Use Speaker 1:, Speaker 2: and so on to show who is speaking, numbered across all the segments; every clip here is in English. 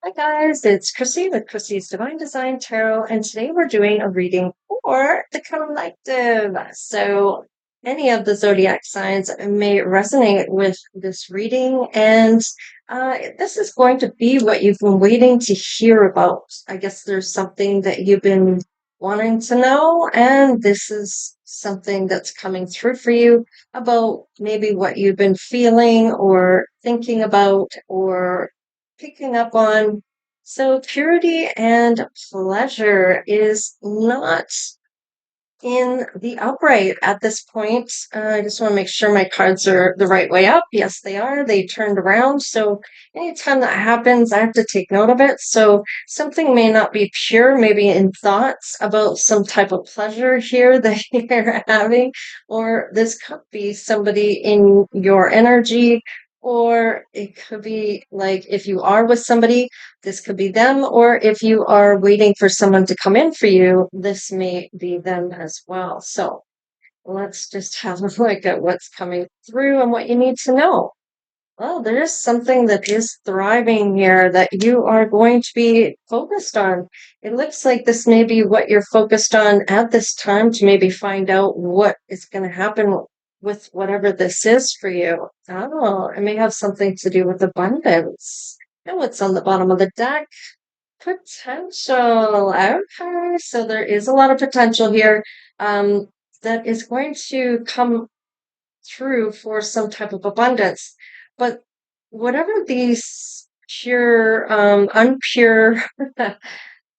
Speaker 1: Hi guys, it's Chrissy with Chrissie's Divine Design Tarot, and today we're doing a reading for the collective. So, any of the zodiac signs may resonate with this reading, and this is going to be what you've been waiting to hear about. I guess there's something that you've been wanting to know, and this is something that's coming through for you about maybe what you've been feeling or thinking about or picking up on. So, purity and pleasure is not in the upright at this point. I just want to make sure my cards are the right way up. Yes, they are. They turned around. So, anytime that happens, I have to take note of it. So, something may not be pure, maybe in thoughts about some type of pleasure here that you're having, or this could be somebody in your energy. Or it could be like if you are with somebody, this could be them, or if you are waiting for someone to come in for you, this may be them as well. So let's just have a look at what's coming through and what you need to know. Well, there is something that is thriving here that you are going to be focused on. It looks like this may be what you're focused on at this time to maybe find out what is going to happen with whatever this is for you. Oh, it may have something to do with abundance. And what's on the bottom of the deck? Potential. Okay, so there is a lot of potential here that is going to come through for some type of abundance. But whatever these unpure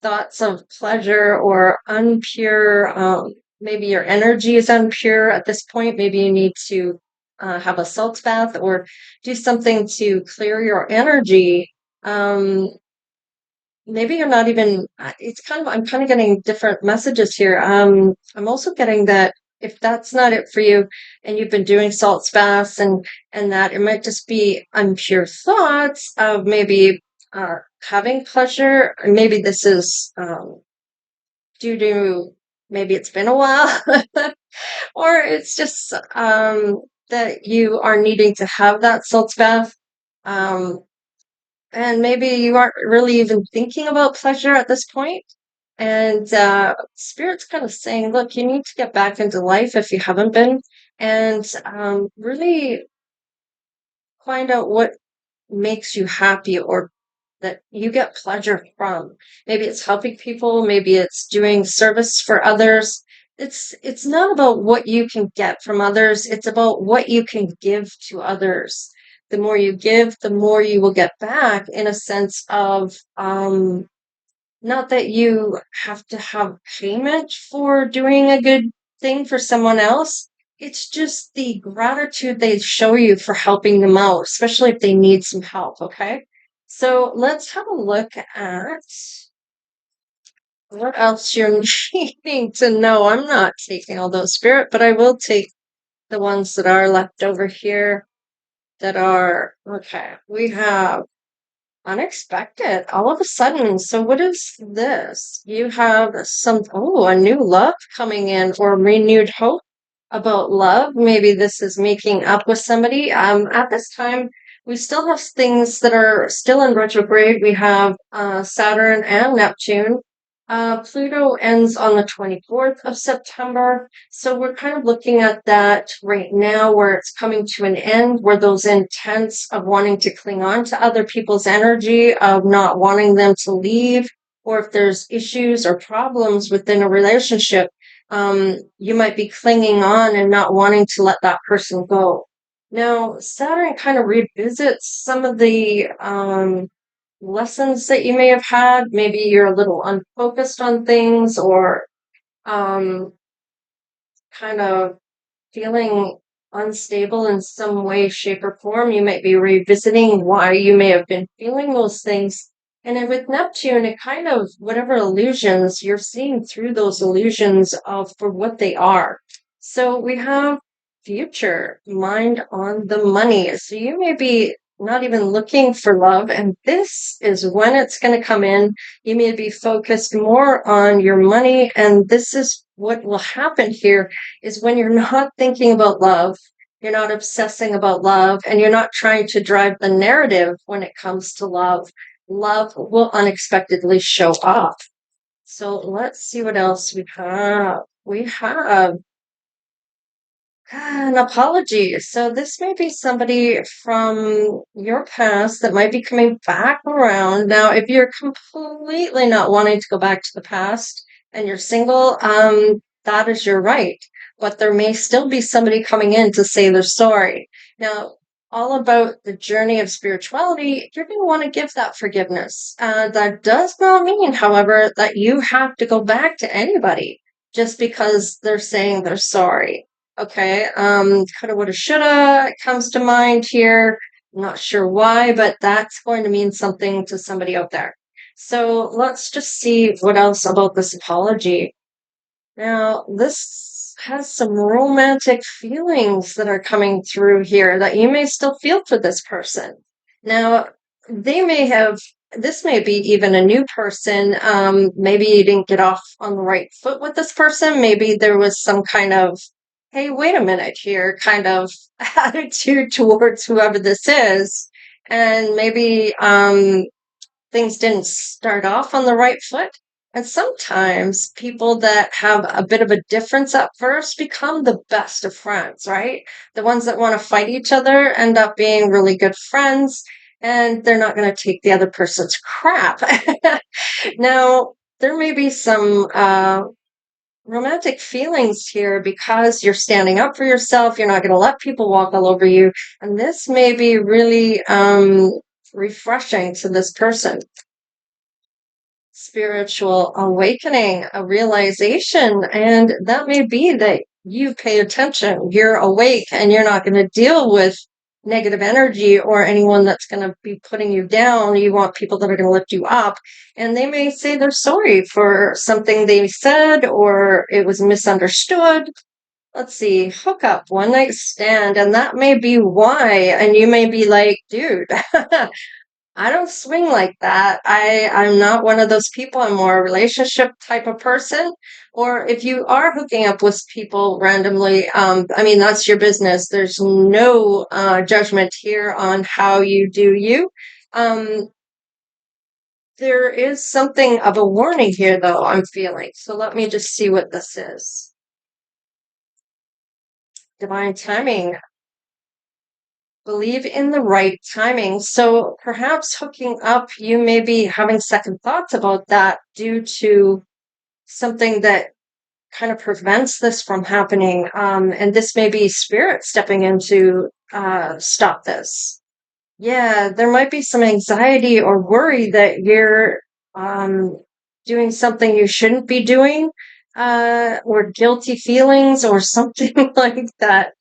Speaker 1: thoughts of pleasure or unpure, maybe your energy is unpure at this point. Maybe you need to have a salt bath or do something to clear your energy. Maybe you're not even, I'm kind of getting different messages here. I'm also getting that if that's not it for you and you've been doing salt baths and that it might just be impure thoughts of maybe having pleasure, or maybe this is due to maybe it's been a while or it's just that you are needing to have that salt bath. Um, and maybe you aren't really even thinking about pleasure at this point. And Spirit's kind of saying, look, you need to get back into life if you haven't been, and really find out what makes you happy or that you get pleasure from. Maybe it's helping people, maybe it's doing service for others. It's not about what you can get from others, it's about what you can give to others. The more you give, the more you will get back in a sense of not that you have to have payment for doing a good thing for someone else. It's just the gratitude they show you for helping them out, especially if they need some help, okay? So let's have a look at what else you're needing to know. I'm not taking all those, Spirit, but I will take the ones that are left over here that are okay. We have unexpected, all of a sudden. So what is this? You have a new love coming in or renewed hope about love. Maybe this is making up with somebody. At this time, we still have things that are still in retrograde. We have Saturn and Neptune. Pluto ends on the 24th of September. So we're kind of looking at that right now where it's coming to an end, where those intents of wanting to cling on to other people's energy, of not wanting them to leave, or if there's issues or problems within a relationship, you might be clinging on and not wanting to let that person go. Now, Saturn kind of revisits some of the lessons that you may have had. Maybe you're a little unfocused on things or um, kind of feeling unstable in some way, shape, or form. You might be revisiting why you may have been feeling those things. And then with Neptune, it kind of, whatever illusions, you're seeing through those illusions of for what they are. So we have future, mind on the money. So you may be not even looking for love, and this is when it's going to come in. You may be focused more on your money, and this is what will happen here is when you're not thinking about love You're not obsessing about love, and you're not trying to drive the narrative when it comes to love. Love will unexpectedly show up. So let's see what else we have. We have an apology. So this may be somebody from your past that might be coming back around. Now, if you're completely not wanting to go back to the past and you're single, that is your right. But there may still be somebody coming in to say they're sorry. Now, all about the journey of spirituality, you're going to want to give that forgiveness. That does not mean, however, that you have to go back to anybody just because they're saying they're sorry. Okay, coulda, woulda, shoulda comes to mind here. I'm not sure why, but that's going to mean something to somebody out there. So let's just see what else about this apology. Now, this has some romantic feelings that are coming through here that you may still feel for this person. Now, this may be even a new person. Maybe you didn't get off on the right foot with this person. Maybe there was some kind of, hey, wait a minute here, kind of attitude towards whoever this is. And maybe things didn't start off on the right foot. And sometimes people that have a bit of a difference at first become the best of friends, right? The ones that want to fight each other end up being really good friends, and they're not going to take the other person's crap. Now, there may be some romantic feelings here because you're standing up for yourself. You're not going to let people walk all over you. And this may be really refreshing to this person. Spiritual awakening, a realization, and that may be that you pay attention, you're awake, and you're not going to deal with negative energy or anyone that's going to be putting you down. You want people that are going to lift you up, and they may say they're sorry for something they said or it was misunderstood. Let's see, hookup, one night stand, and that may be why. And you may be like, dude, I don't swing like that. I'm not one of those people. I'm more a relationship type of person. Or if you are hooking up with people randomly, I mean, that's your business. There's no judgment here on how you do you. There is something of a warning here, though, I'm feeling. So let me just see what this is. Divine timing. Believe in the right timing. So perhaps hooking up, you may be having second thoughts about that due to something that kind of prevents this from happening. And this may be spirit stepping in to stop this. Yeah, there might be some anxiety or worry that you're doing something you shouldn't be doing, or guilty feelings or something like that.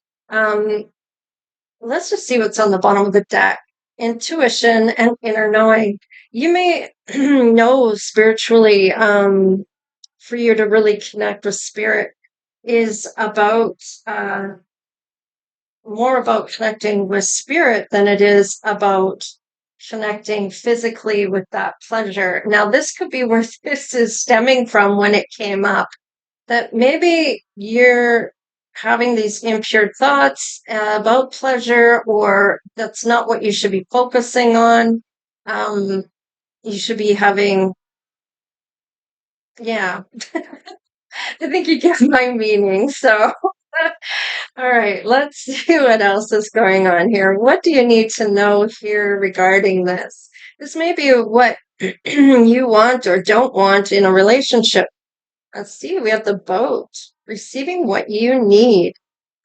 Speaker 1: Let's just see what's on the bottom of the deck. Intuition and inner knowing. You may know spiritually, for you to really connect with spirit is about more about connecting with spirit than it is about connecting physically with that pleasure. Now, this could be where this is stemming from when it came up, that maybe you're having these impure thoughts about pleasure, or that's not what you should be focusing on. You should be having, yeah, I think you get my meaning. So, all right, let's see what else is going on here. What do you need to know here regarding this? This may be what you want or don't want in a relationship. Let's see, we have the boat, receiving what you need,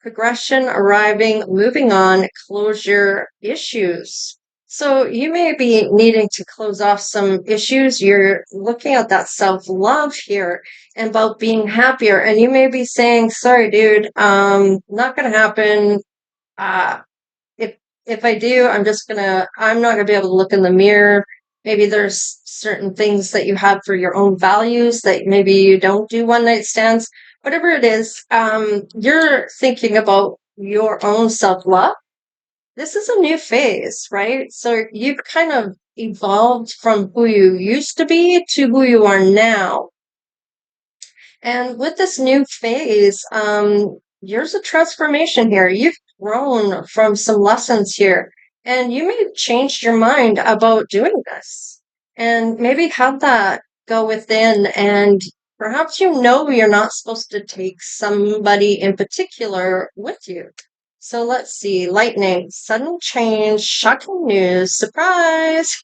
Speaker 1: progression, arriving, moving on, closure, issues. So you may be needing to close off some issues. You're looking at that self-love here and about being happier. And you may be saying, sorry, dude, not going to happen. Uh, if I do, I'm not gonna be able to look in the mirror. Maybe there's certain things that you have for your own values that maybe you don't do one night stands. Whatever it is, you're thinking about your own self-love. This is a new phase, right? So you've kind of evolved from who you used to be to who you are now. And with this new phase, Years of transformation here. You've grown from some lessons here, and you may have changed your mind about doing this. And maybe have that go within, and perhaps you're not supposed to take somebody in particular with you. So let's see, lightning, sudden change, shocking news, surprise.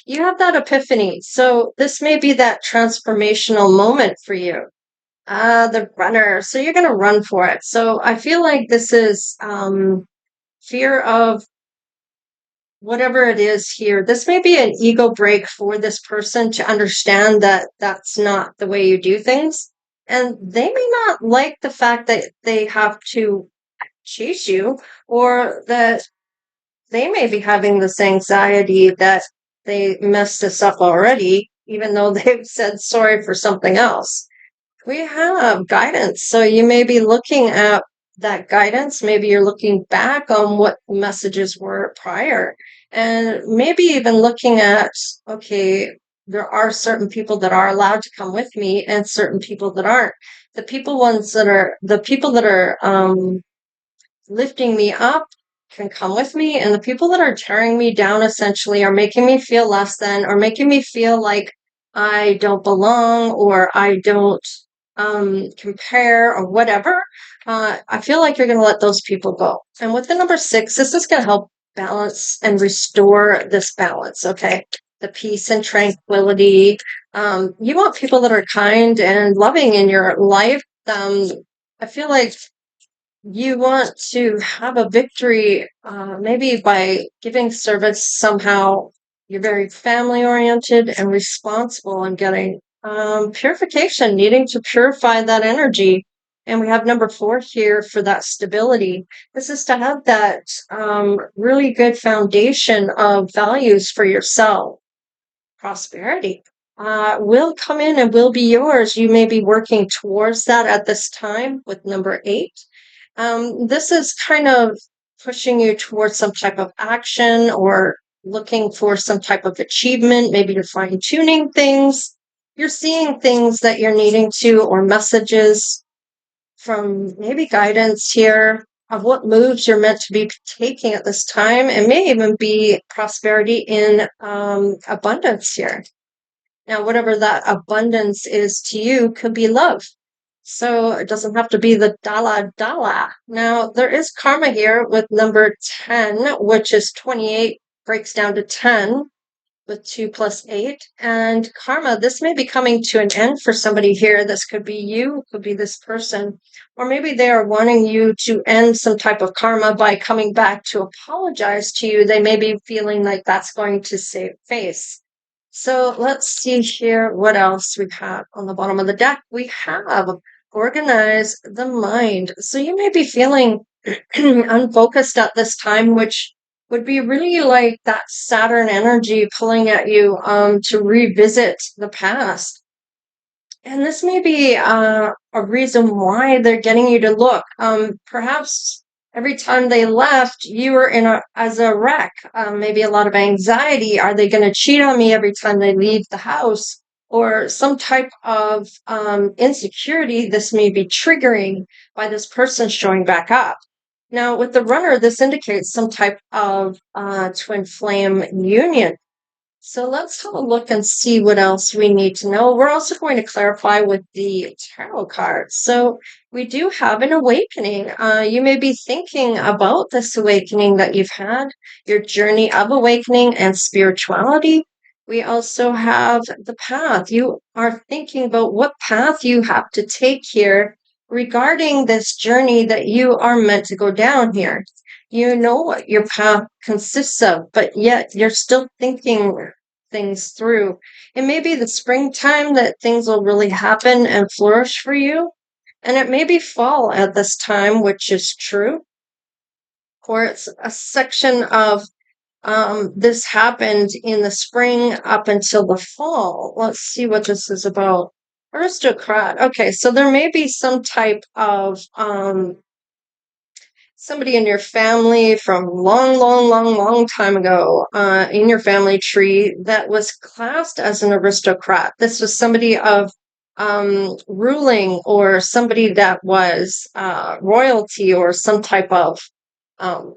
Speaker 1: You have that epiphany. So this may be that transformational moment for you. The runner. So you're going to run for it. So I feel like this is fear of whatever it is here. This may be an ego break for this person to understand that that's not the way you do things. And they may not like the fact that they have to chase you, or that they may be having this anxiety that they messed this up already, even though they've said sorry for something else. We have guidance. So you may be looking at that guidance. Maybe you're looking back on what messages were prior, and maybe even looking at, okay, there are certain people that are allowed to come with me and certain people that aren't. The people that are lifting me up can come with me, and the people that are tearing me down essentially are making me feel less than, or making me feel like I don't belong, or I don't compare, or whatever. I feel like you're going to let those people go. And with the number 6, this is going to help balance and restore this balance. Okay, the peace and tranquility. You want people that are kind and loving in your life. I feel like you want to have a victory, maybe by giving service somehow. You're very family oriented and responsible, and getting purification, needing to purify that energy. And we have number 4 here for that stability. This is to have that really good foundation of values for yourself. Prosperity will come in and will be yours. You may be working towards that at this time with number 8. This is kind of pushing you towards some type of action, or looking for some type of achievement. Maybe you're fine tuning things. You're seeing things that you're needing to, or messages from maybe guidance here of what moves you're meant to be taking at this time. It may even be prosperity in abundance here. Now, whatever that abundance is to you could be love. So it doesn't have to be the dala dala. Now, there is karma here with number 10, which is 28, breaks down to 10 with 2 plus 8. And karma, this may be coming to an end for somebody here. This could be you, could be this person, or maybe they are wanting you to end some type of karma by coming back to apologize to you. They may be feeling like that's going to save face. So let's see here what else we have on the bottom of the deck. We have organize the mind. So you may be feeling unfocused at this time, which would be really like that Saturn energy pulling at you to revisit the past. And this may be a reason why they're getting you to look. Perhaps every time they left, you were as a wreck. Maybe a lot of anxiety. Are they going to cheat on me every time they leave the house? Or some type of insecurity this may be triggering by this person showing back up. Now, with the runner, this indicates some type of twin flame union. So let's have a look and see what else we need to know. We're also going to clarify with the tarot cards. So we do have an awakening. You may be thinking about this awakening that you've had, your journey of awakening and spirituality. We also have the path. You are thinking about what path you have to take here regarding this journey that you are meant to go down here. You know what your path consists of, but yet you're still thinking things through. It may be the springtime that things will really happen and flourish for you. And it may be fall at this time, which is true. Or it's a section of this happened in the spring up until the fall. Let's see what this is about. Aristocrat. Okay, so there may be some type of somebody in your family from long time ago in your family tree that was classed as an aristocrat. This was somebody of ruling, or somebody that was royalty, or some type of um,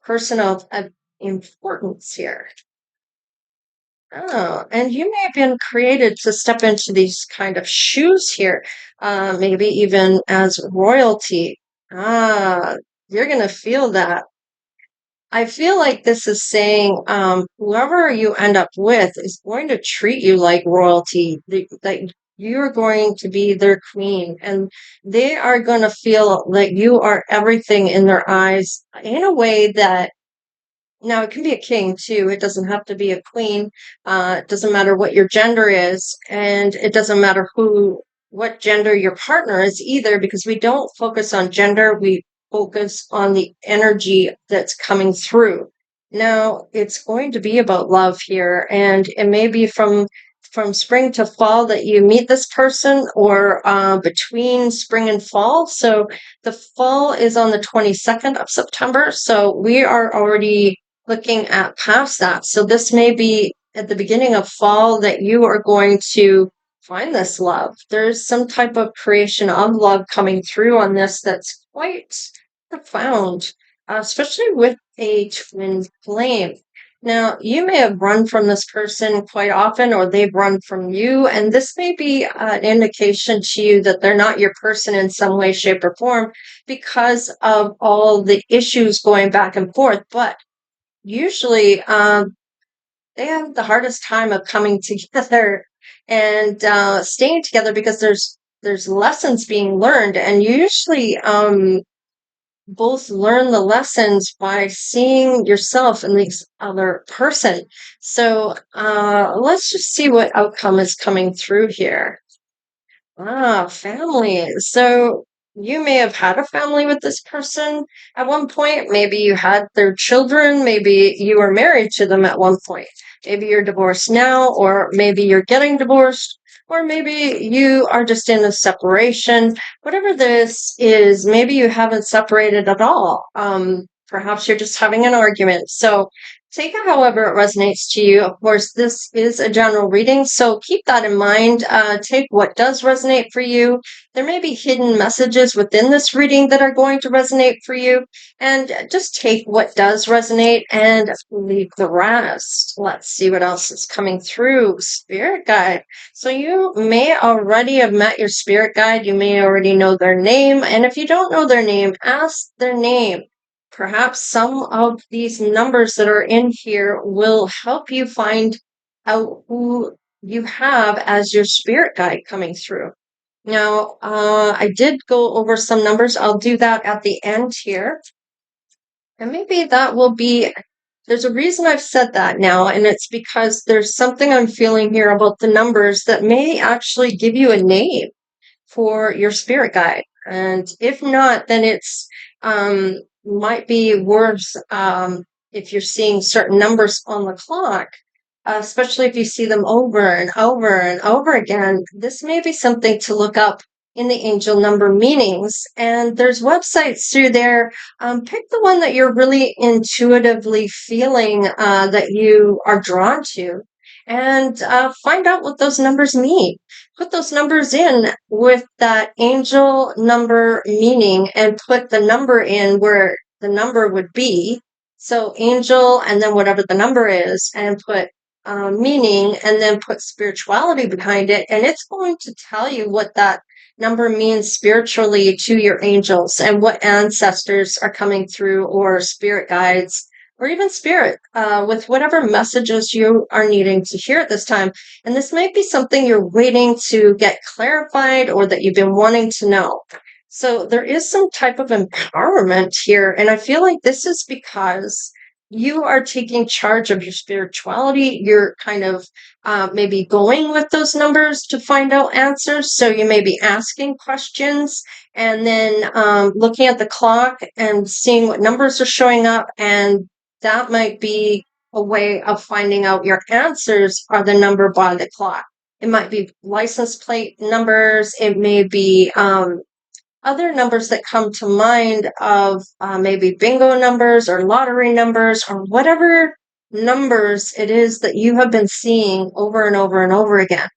Speaker 1: person of importance here. Oh, and you may have been created to step into these kind of shoes here, maybe even as royalty. Ah, you're going to feel that. I feel like this is saying whoever you end up with is going to treat you like royalty, that you're going to be their queen, and they are going to feel that you are everything in their eyes in a way that, now it can be a king too. It doesn't have to be a queen. It doesn't matter what your gender is, and it doesn't matter what gender your partner is either, because we don't focus on gender. We focus on the energy that's coming through. Now, it's going to be about love here, and it may be from spring to fall that you meet this person, or between spring and fall. So the fall is on the 22nd of September. So we are already looking at past that. So this may be at the beginning of fall that you are going to find this love. There's some type of creation of love coming through on this that's quite profound, especially with a twin flame. Now, you may have run from this person quite often, or they've run from you, and this may be an indication to you that they're not your person in some way, shape, or form, because of all the issues going back and forth. But usually they have the hardest time of coming together and staying together, because there's lessons being learned, and usually both learn the lessons by seeing yourself in the other person. So let's just see what outcome is coming through here. Family. So you may have had a family with this person at one point. Maybe you had their children. Maybe you were married to them at one point. Maybe you're divorced now, or maybe you're getting divorced, or maybe you are just in a separation. Whatever this is, maybe you haven't separated at all. Perhaps you're just having an argument. So take it however it resonates to you. Of course, this is a general reading, so keep that in mind. Take what does resonate for you. There may be hidden messages within this reading that are going to resonate for you, and just take what does resonate and leave the rest. Let's see what else is coming through. Spirit guide. So you may already have met your spirit guide. You may already know their name, and if you don't know their name, ask their name. Perhaps some of these numbers that are in here will help you find out who you have as your spirit guide coming through. Now, I did go over some numbers. I'll do that at the end here. And maybe that will be, there's a reason I've said that now, and it's because there's something I'm feeling here about the numbers that may actually give you a name for your spirit guide. And if not, then it's might be worth, if you're seeing certain numbers on the clock, especially if you see them over and over and over again. This may be something to look up in the angel number meanings. And there's websites through there. Pick the one that you're really intuitively feeling that you are drawn to, and find out what those numbers mean. Put those numbers in with that angel number meaning, and put the number in where the number would be. So angel, and then whatever the number is, and put meaning, and then put spirituality behind it. And it's going to tell you what that number means spiritually to your angels, and what ancestors are coming through, or spirit guides, or even spirit, with whatever messages you are needing to hear at this time. And this might be something you're waiting to get clarified, or that you've been wanting to know. So there is some type of empowerment here. And I feel like this is because you are taking charge of your spirituality. You're kind of maybe going with those numbers to find out answers. So you may be asking questions, and then looking at the clock and seeing what numbers are showing up. And that might be a way of finding out your answers are the number by the clock. It might be license plate numbers. It may be other numbers that come to mind, of maybe bingo numbers or lottery numbers, or whatever numbers it is that you have been seeing over and over and over again.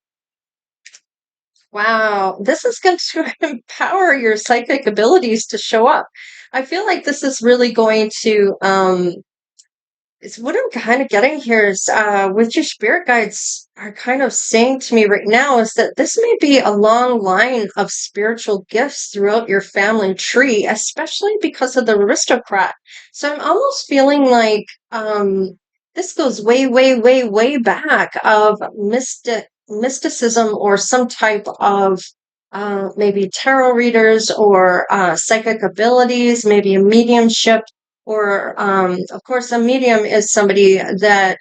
Speaker 1: Wow, this is going to empower your psychic abilities to show up. I feel like this is really going to is what I'm kind of getting here is what your spirit guides are kind of saying to me right now is that this may be a long line of spiritual gifts throughout your family tree, especially because of the aristocrat. So I'm almost feeling like this goes way, way, way, way back of mysticism or some type of maybe tarot readers or psychic abilities, maybe a mediumship or of course a medium is somebody that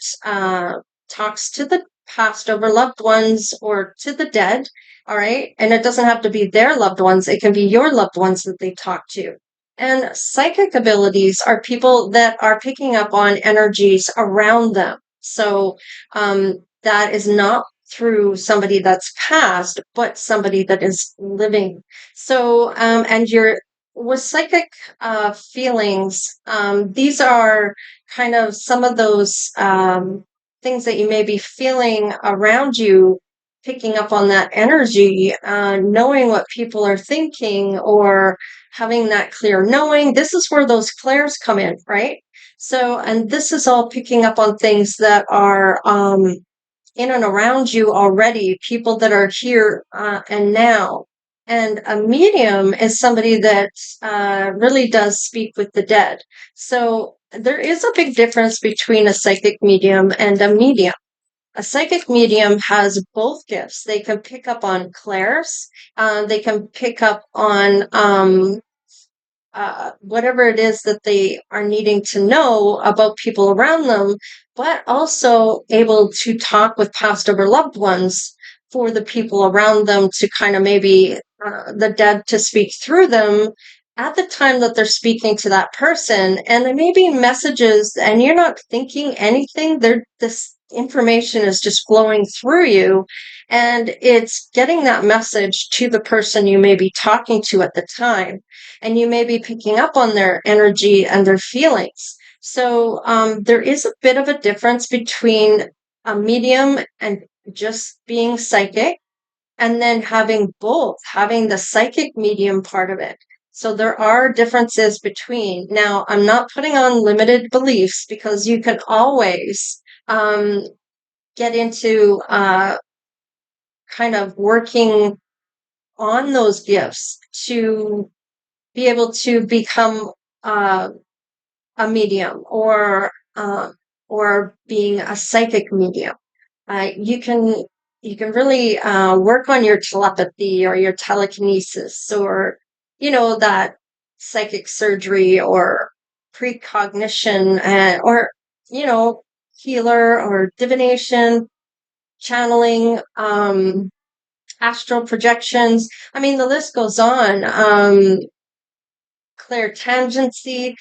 Speaker 1: talks to the past over loved ones or to the dead, all right, and it doesn't have to be their loved ones, it can be your loved ones that they talk to. And psychic abilities are people that are picking up on energies around them, so that is not through somebody that's passed but somebody that is living. So and you're with psychic feelings, these are kind of some of those things that you may be feeling around you, picking up on that energy, knowing what people are thinking, or having that clear knowing. This is where those clairs come in, right? So, and this is all picking up on things that are in and around you already, people that are here and now. And a medium is somebody that really does speak with the dead. So there is a big difference between a psychic medium and a medium. A psychic medium has both gifts. They can pick up on clairs, they can pick up on whatever it is that they are needing to know about people around them, but also able to talk with past over loved ones for the people around them to kind of maybe the dead to speak through them at the time that they're speaking to that person. And there may be messages and you're not thinking anything. This information is just flowing through you and it's getting that message to the person you may be talking to at the time, and you may be picking up on their energy and their feelings. So there is a bit of a difference between a medium and just being psychic, and then having both, having the psychic medium part of it. So there are differences between. Now, I'm not putting on limited beliefs because you can always get into kind of working on those gifts to be able to become uh, a medium or being a psychic medium. You can really work on your telepathy or your telekinesis or that psychic surgery or precognition or healer or divination, channeling, astral projections. I mean, the list goes on. Clairtangency,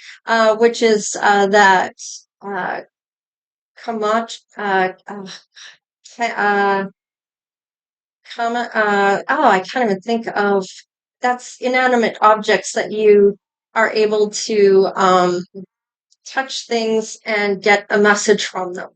Speaker 1: which is that uh, Kamach, I can't even think of, that's inanimate objects that you are able to touch things and get a message from them.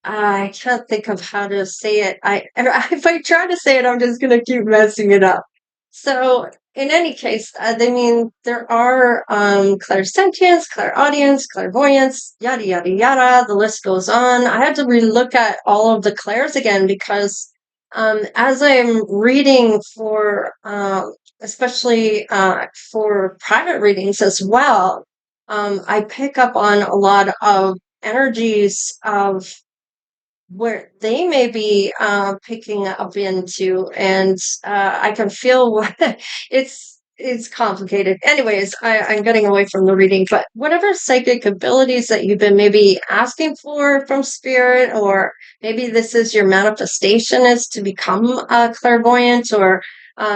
Speaker 1: I can't think of how to say it. If I try to say it, I'm just going to keep messing it up. So, in any case, there are clairsentience, clairaudience, clairvoyance, yada, yada, yada. The list goes on. I had to relook at all of the clairs again because as I'm reading for, especially for private readings as well, I pick up on a lot of energies of where they may be picking up into, and I can feel it's complicated. Anyways, I'm getting away from the reading, but whatever psychic abilities that you've been maybe asking for from spirit, or maybe this is your manifestation is to become a clairvoyant or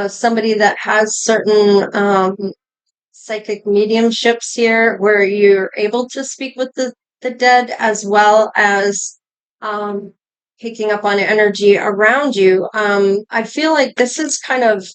Speaker 1: somebody that has certain psychic mediumships here where you're able to speak with the dead as well as um, picking up on energy around you. I feel like this is kind of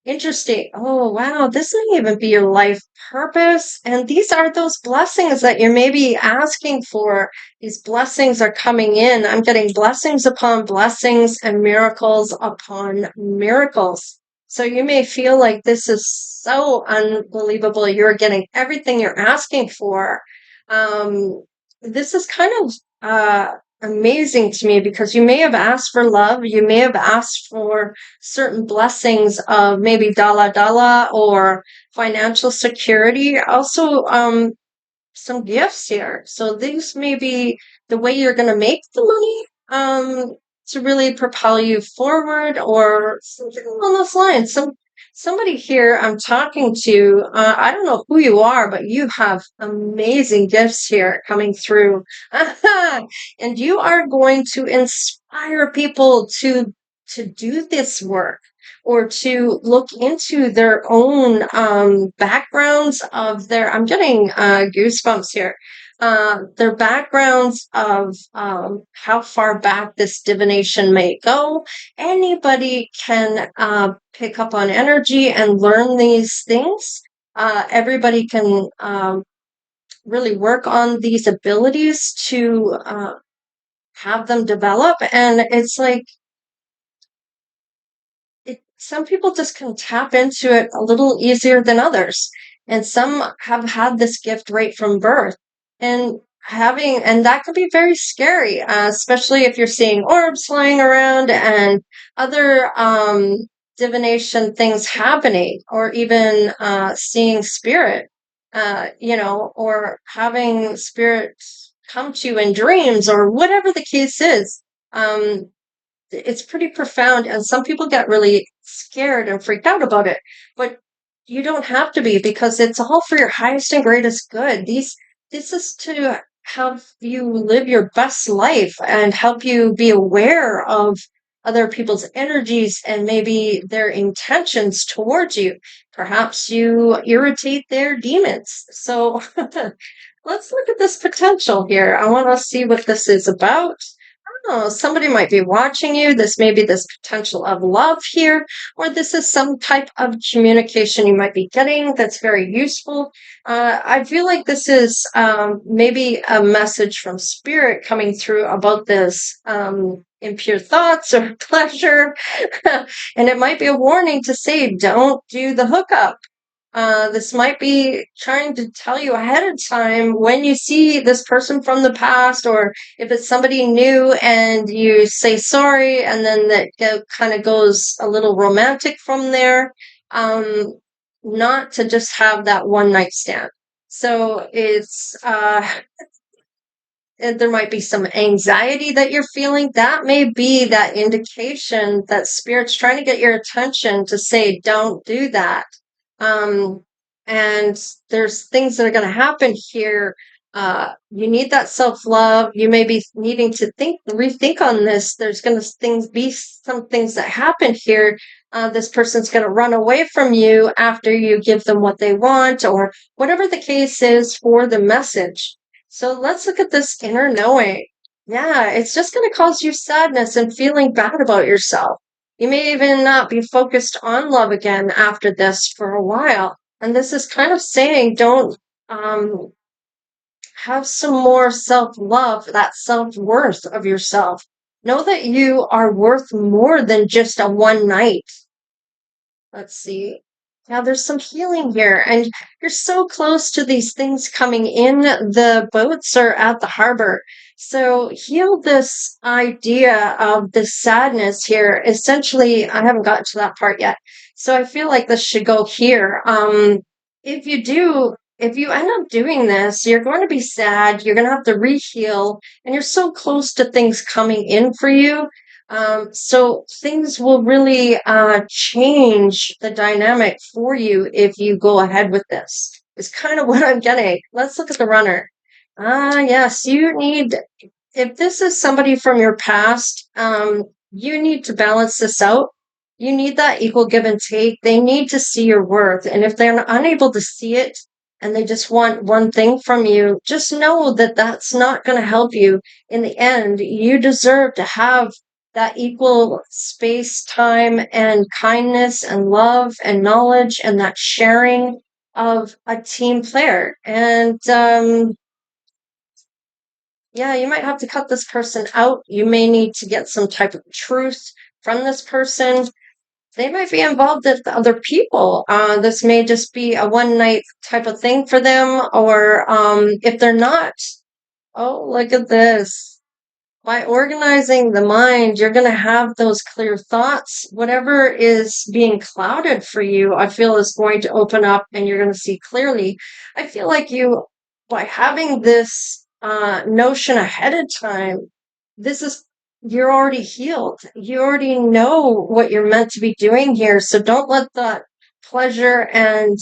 Speaker 1: interesting. Oh, wow. This may even be your life purpose. And these are those blessings that you're maybe asking for. These blessings are coming in. I'm getting blessings upon blessings and miracles upon miracles. So you may feel like this is so unbelievable. You're getting everything you're asking for. This is kind of amazing to me because you may have asked for love. You may have asked for certain blessings of maybe dala dala or financial security. Also, some gifts here. So these may be the way you're going to make the money to really propel you forward or something along those lines. Somebody here I'm talking to, I don't know who you are, but you have amazing gifts here coming through. And you are going to inspire people to do this work or to look into their own backgrounds of their, I'm getting goosebumps here, their backgrounds of how far back this divination may go. Anybody can pick up on energy and learn these things. Everybody can really work on these abilities to have them develop. And it's like, some people just can tap into it a little easier than others. And some have had this gift right from birth. And that can be very scary, especially if you're seeing orbs flying around and other divination things happening, or even seeing spirit, or having spirits come to you in dreams, or whatever the case is. It's pretty profound, and some people get really scared and freaked out about it, but you don't have to be, because it's all for your highest and greatest good. This is to help you live your best life and help you be aware of other people's energies and maybe their intentions towards you. Perhaps you irritate their demons. So let's look at this potential here. I want to see what this is about. Oh, somebody might be watching you. This may be this potential of love here, or this is some type of communication you might be getting that's very useful. I feel like this is maybe a message from spirit coming through about this impure thoughts or pleasure. And it might be a warning to say, don't do the hookup. This might be trying to tell you ahead of time when you see this person from the past, or if it's somebody new and you say sorry, and then that kind of goes a little romantic from there. Not to just have that one night stand. So it's there might be some anxiety that you're feeling. That may be that indication that spirit's trying to get your attention to say, don't do that. And there's things that are going to happen here. You need that self-love. You may be needing to rethink on this. There's going to be some things that happen here. This person's going to run away from you after you give them what they want, or whatever the case is for the message. So let's look at this inner knowing. Yeah, it's just going to cause you sadness and feeling bad about yourself. You may even not be focused on love again after this for a while. And this is kind of saying, don't have some more self-love, that self-worth of yourself. Know that you are worth more than just a one night. Let's see. Now there's some healing here, and you're so close to these things coming in. The boats are at the harbor. So heal this idea of the sadness here. Essentially, I haven't gotten to that part yet. So I feel like this should go here. If you end up doing this, you're going to be sad. You're going to have to re-heal, and you're so close to things coming in for you. So things will really change the dynamic for you if you go ahead with this. It's kind of what I'm getting. Let's look at the runner. Yes, if this is somebody from your past, you need to balance this out. You need that equal give and take. They need to see your worth. And if they're unable to see it and they just want one thing from you, just know that that's not going to help you. In the end, you deserve to have that equal space, time, and kindness, and love, and knowledge, and that sharing of a team player. And yeah, you might have to cut this person out. You may need to get some type of truth from this person. they might be involved with other people. This may just be a one night type of thing for them, or if they're not, oh, look at this. By organizing the mind, you're going to have those clear thoughts. Whatever is being clouded for you, I feel is going to open up and you're going to see clearly. I feel like you, by having this notion ahead of time, this is, you're already healed. You already know what you're meant to be doing here. So don't let that pleasure and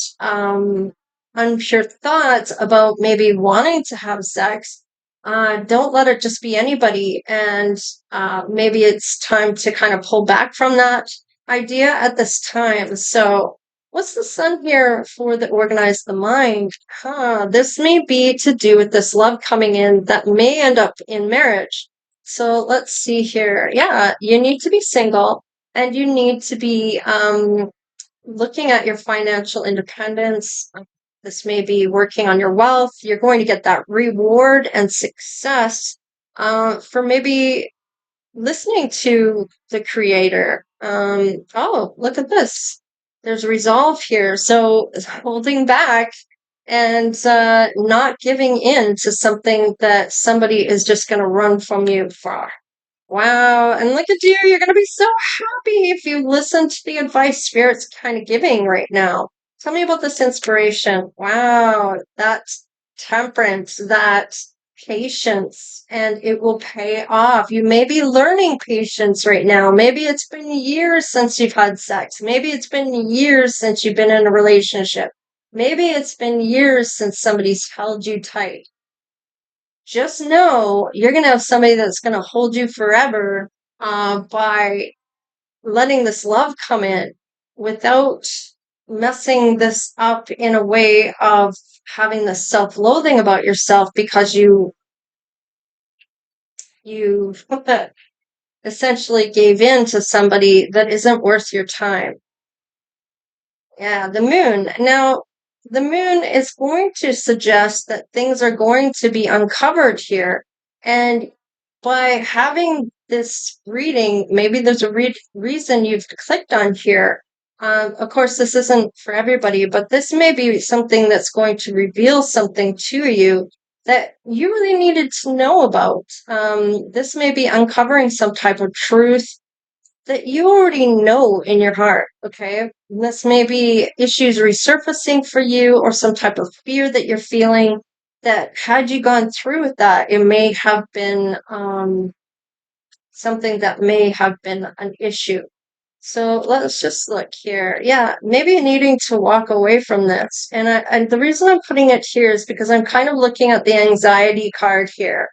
Speaker 1: unpure thoughts about maybe wanting to have sex, don't let it just be anybody. And maybe it's time to kind of pull back from that idea at this time. So, what's the sun here for the organize the mind? This may be to do with this love coming in that may end up in marriage. So, let's see here. Yeah, you need to be single and you need to be looking at your financial independence. This may be working on your wealth. You're going to get that reward and success for maybe listening to the creator. Oh, look at this. There's resolve here. So holding back and not giving in to something that somebody is just going to run from you for. Wow. And look at you. You're going to be so happy if you listen to the advice Spirit's kind of giving right now. Tell me about this inspiration. Wow. That temperance, that patience, and it will pay off. You may be learning patience right now. Maybe it's been years since you've had sex. Maybe it's been years since you've been in a relationship. Maybe it's been years since somebody's held you tight. Just know you're going to have somebody that's going to hold you forever by letting this love come in without messing this up in a way of having this self-loathing about yourself because you essentially gave in to somebody that isn't worth your time. Yeah, the moon. Now, the moon is going to suggest that things are going to be uncovered here. And by having this reading, maybe there's a reason you've clicked on here. Of course, this isn't for everybody, but this may be something that's going to reveal something to you that you really needed to know about. This may be uncovering some type of truth that you already know in your heart, okay? This may be issues resurfacing for you or some type of fear that you're feeling that had you gone through with that, it may have been something that may have been an issue. So let's just look here. Yeah, maybe needing to walk away from this. And the reason I'm putting it here is because I'm kind of looking at the anxiety card here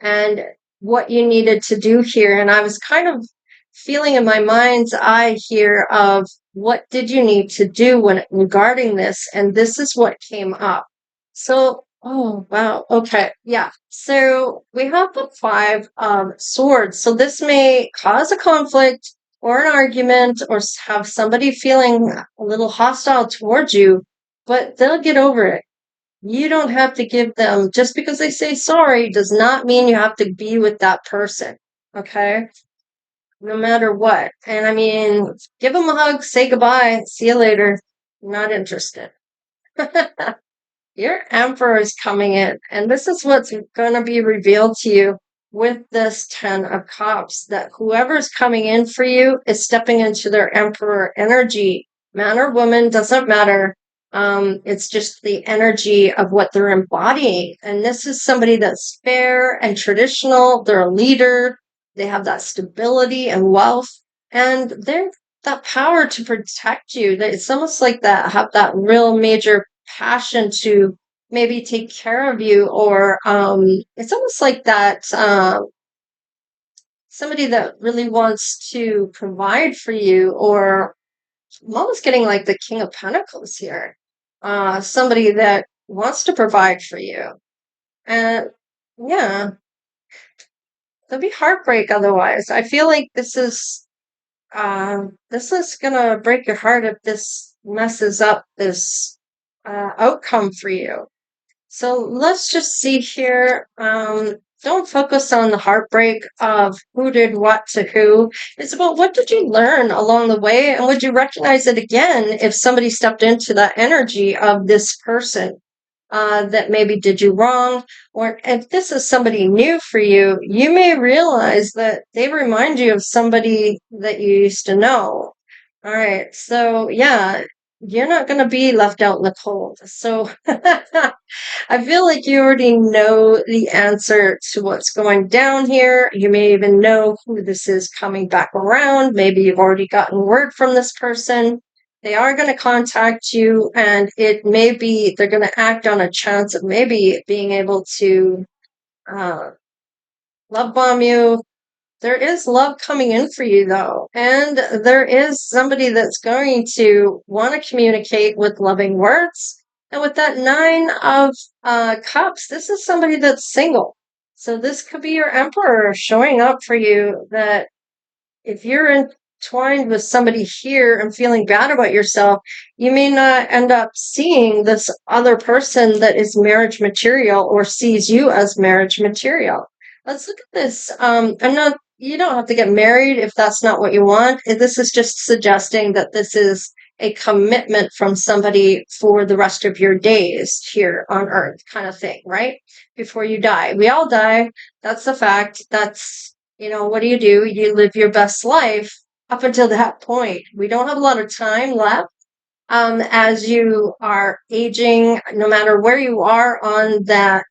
Speaker 1: and what you needed to do here. And I was kind of feeling in my mind's eye here of what did you need to do when regarding this, and this is what came up. So, oh wow, okay, yeah. So we have the 5 of Swords. So this may cause a conflict or an argument or have somebody feeling a little hostile towards you, but they'll get over it. You don't have to give them, just because they say sorry does not mean you have to be with that person, okay? No matter what. And I mean, give them a hug, say goodbye, see you later. Not interested. Your emperor is coming in, and this is what's going to be revealed to you with this 10 of cups, that whoever's coming in for you is stepping into their emperor energy. Man or woman, doesn't matter. It's just the energy of what they're embodying. And this is somebody that's fair and traditional. They're a leader. They have that stability and wealth, and they're that power to protect you. It's almost like that, have that real major passion to maybe take care of you, or it's almost like that somebody that really wants to provide for you, or I'm almost getting like the King of Pentacles here, somebody that wants to provide for you. And yeah, there'll be heartbreak otherwise. I feel like this is gonna break your heart if this messes up this outcome for you. So let's just see here. don't focus on the heartbreak of who did what to who. It's about what did you learn along the way, and would you recognize it again if somebody stepped into the energy of this person that maybe did you wrong? Or if this is somebody new for you, you may realize that they remind you of somebody that you used to know. All right, so yeah, you're not going to be left out in the cold. So I feel like you already know the answer to what's going down here. You may even know who this is coming back around. Maybe you've already gotten word from this person. They are going to contact you, and it may be they're going to act on a chance of maybe being able to uh, love bomb you. There is love coming in for you, though, and there is somebody that's going to want to communicate with loving words. And with that Nine of Cups, this is somebody that's single. So this could be your emperor showing up for you, that if you're entwined with somebody here and feeling bad about yourself, you may not end up seeing this other person that is marriage material or sees you as marriage material. Let's look at this. You don't have to get married if that's not what you want. This is just suggesting that this is a commitment from somebody for the rest of your days here on earth, kind of thing, right? Before you die. We all die. That's the fact. That's, what do? You live your best life up until that point. We don't have a lot of time left. As you are aging, no matter where you are on that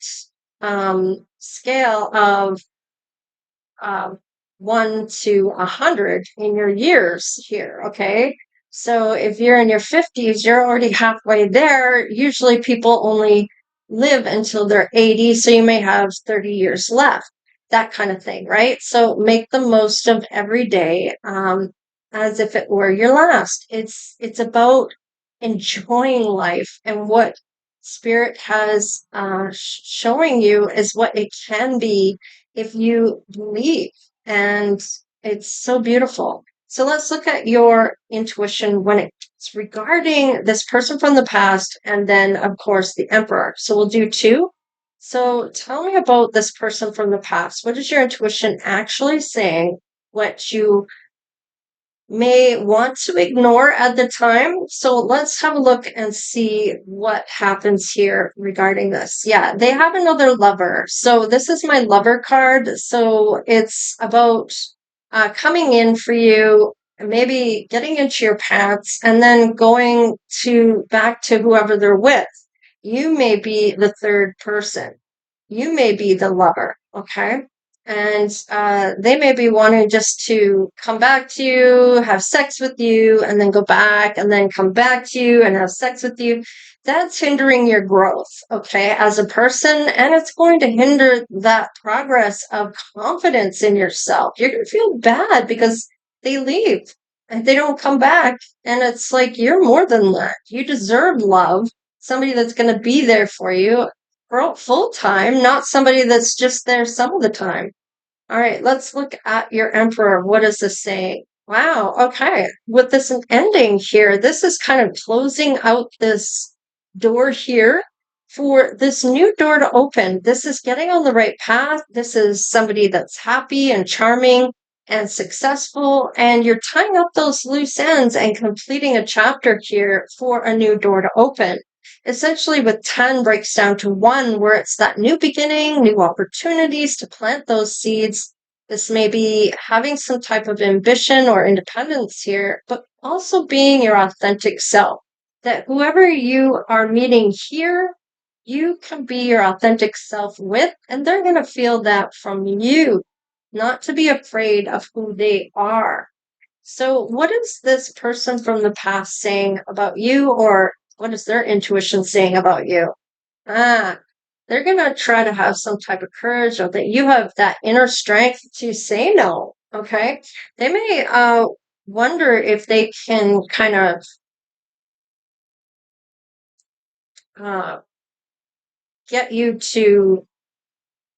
Speaker 1: scale of 1 to 100 in your years here, okay? So if you're in your 50s, you're already halfway there. Usually people only live until they're 80, so you may have 30 years left, that kind of thing, right? So make the most of every day as if it were your last. It's about enjoying life, and what Spirit has showing you is what it can be if you believe. And it's so beautiful. So let's look at your intuition when it's regarding this person from the past, and then, of course, the Emperor. So we'll do two. So tell me about this person from the past. What is your intuition actually saying? What you may want to ignore at the time. So let's have a look and see what happens here regarding this. Yeah, they have another lover. So this is my lover card. So it's about coming in for you, maybe getting into your pants, and then going to back to whoever they're with. You may be the third person. You may be the lover. Okay. And they may be wanting just to come back to you, have sex with you, and then go back, and then come back to you and have sex with you. That's hindering your growth, okay, as a person, and it's going to hinder that progress of confidence in yourself. You're going to feel bad because they leave and they don't come back, and it's like you're more than that. You deserve love, somebody that's going to be there for you full time, not somebody that's just there some of the time. All right, let's look at your Emperor. What is this saying? Wow, okay. With this ending here, this is kind of closing out this door here for this new door to open. This is getting on the right path. This is somebody that's happy and charming and successful, and you're tying up those loose ends and completing a chapter here for a new door to open. Essentially, with 10 breaks down to 1, where it's that new beginning, new opportunities to plant those seeds. This may be having some type of ambition or independence here, but also being your authentic self. That whoever you are meeting here, you can be your authentic self with, and they're going to feel that from you, not to be afraid of who they are. So what is this person from the past saying about you, or what is their intuition saying about you? They're going to try to have some type of courage, or that you have that inner strength to say no. Okay. They may wonder if they can kind of get you to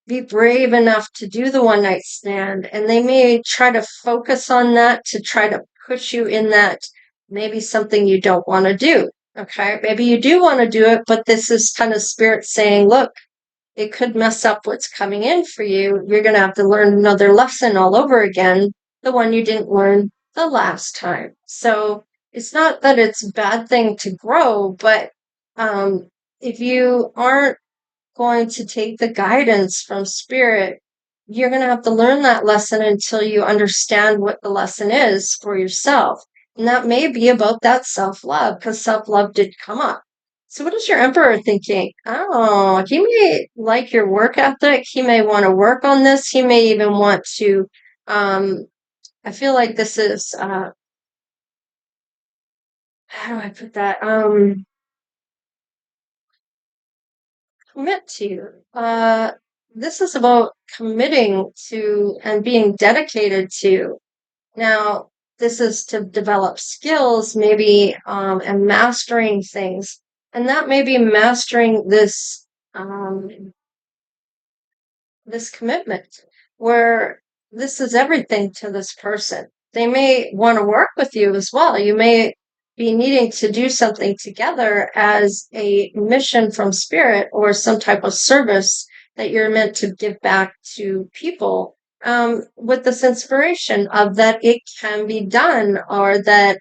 Speaker 1: be brave enough to do the one night stand. And they may try to focus on that to try to push you in that maybe something you don't want to do. Okay. Maybe you do want to do it, but this is kind of Spirit saying, look, it could mess up what's coming in for you. You're going to have to learn another lesson all over again, the one you didn't learn the last time. So it's not that it's a bad thing to grow, but if you aren't going to take the guidance from spirit, you're going to have to learn that lesson until you understand what the lesson is for yourself. And that may be about that self-love, because self-love did come up. So what is your emperor thinking? Oh, he may like your work ethic. He may want to work on this. He may even want to, I feel like this is, how do I put that? Commit to. This is about committing to and being dedicated to. Now, this is to develop skills, maybe, and mastering things. And that may be mastering this commitment where this is everything to this person. They may want to work with you as well. You may be needing to do something together as a mission from spirit or some type of service that you're meant to give back to people, with this inspiration of that it can be done, or that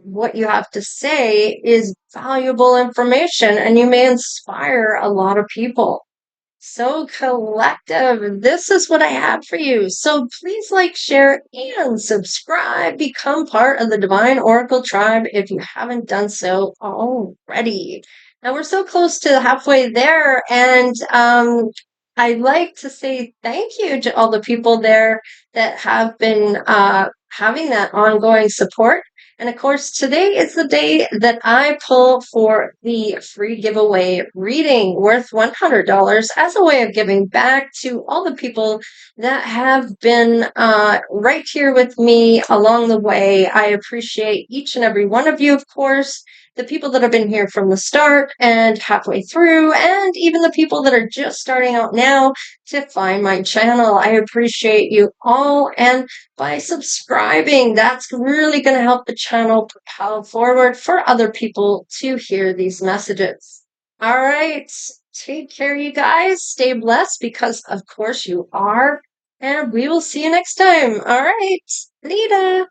Speaker 1: what you have to say is valuable information and you may inspire a lot of people. So collective, this is what I have for you. So please like, share, and subscribe. Become part of the Divine Oracle tribe if you haven't done so already. Now we're so close to halfway there, and I'd like to say thank you to all the people there that have been having that ongoing support. And of course, today is the day that I pull for the free giveaway reading worth $100 as a way of giving back to all the people that have been right here with me along the way. I appreciate each and every one of you, of course, the people that have been here from the start and halfway through, and even the people that are just starting out now to find my channel. I appreciate you all, and by subscribing, that's really going to help the channel propel forward for other people to hear these messages. All right, take care, you guys. Stay blessed, because of course you are, and we will see you next time. All right, Lita.